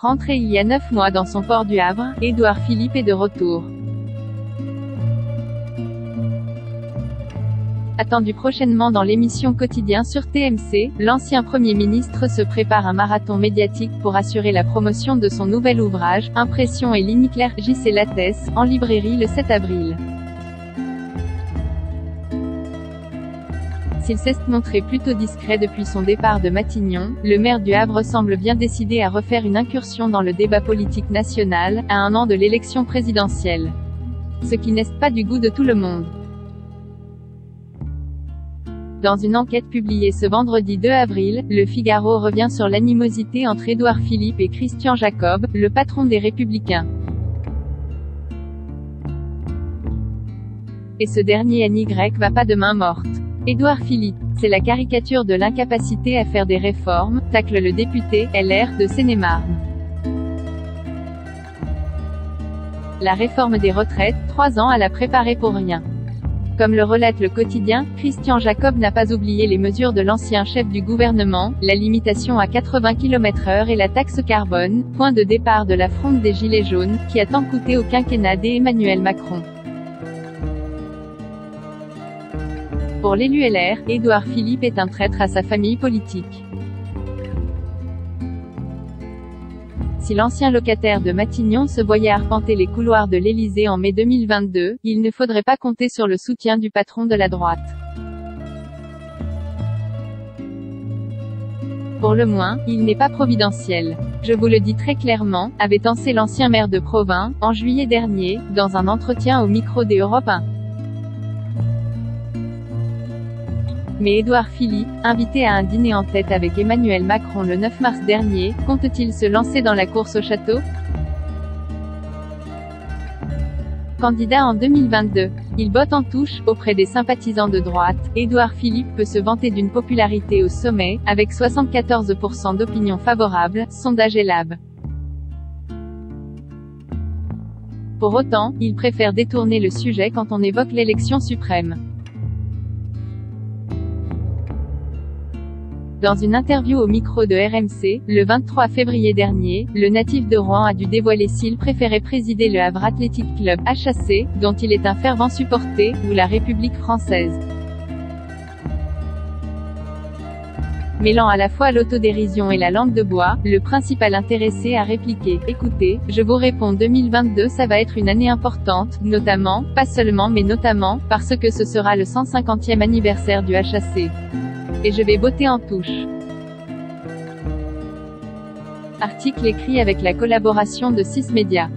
Rentré il y a 9 mois dans son port du Havre, Édouard Philippe est de retour. Attendu prochainement dans l'émission Quotidien sur TMC, l'ancien Premier ministre se prépare un marathon médiatique pour assurer la promotion de son nouvel ouvrage, Impression et ligne claire, J.C. Lattès, en librairie le 7 avril. S'il s'est montré plutôt discret depuis son départ de Matignon, le maire du Havre semble bien décidé à refaire une incursion dans le débat politique national, à un an de l'élection présidentielle. Ce qui n'est pas du goût de tout le monde. Dans une enquête publiée ce vendredi 2 avril, Le Figaro revient sur l'animosité entre Édouard Philippe et Christian Jacob, le patron des Républicains. Et ce dernier NY va pas de main morte. Édouard Philippe, c'est la caricature de l'incapacité à faire des réformes, tacle le député LR de Seine-et-Marne. La réforme des retraites, 3 ans à la préparer pour rien. Comme le relate le quotidien, Christian Jacob n'a pas oublié les mesures de l'ancien chef du gouvernement, la limitation à 80 km/h et la taxe carbone, point de départ de la fronde des Gilets jaunes, qui a tant coûté au quinquennat d'Emmanuel Macron. Pour l'élu LR, Édouard Philippe est un traître à sa famille politique. Si l'ancien locataire de Matignon se voyait arpenter les couloirs de l'Élysée en mai 2022, il ne faudrait pas compter sur le soutien du patron de la droite. Pour le moins, il n'est pas providentiel. Je vous le dis très clairement, avait pensé l'ancien maire de Provins, en juillet dernier, dans un entretien au micro des Europe 1. Mais Édouard Philippe, invité à un dîner en tête avec Emmanuel Macron le 9 mars dernier, compte-t-il se lancer dans la course au château? Candidat en 2022, il botte en touche, auprès des sympathisants de droite. Édouard Philippe peut se vanter d'une popularité au sommet, avec 74% d'opinion favorable, sondage Elab. Pour autant, il préfère détourner le sujet quand on évoque l'élection suprême. Dans une interview au micro de RMC, le 23 février dernier, le natif de Rouen a dû dévoiler s'il préférait présider le Havre Athletic Club, HAC, dont il est un fervent supporter, ou la République française. Mêlant à la fois l'autodérision et la langue de bois, le principal intéressé a répliqué « Écoutez, je vous réponds 2022 ça va être une année importante, notamment, pas seulement mais notamment, parce que ce sera le 150e anniversaire du HAC. Et je vais botter en touche. » Article écrit avec la collaboration de 6 médias.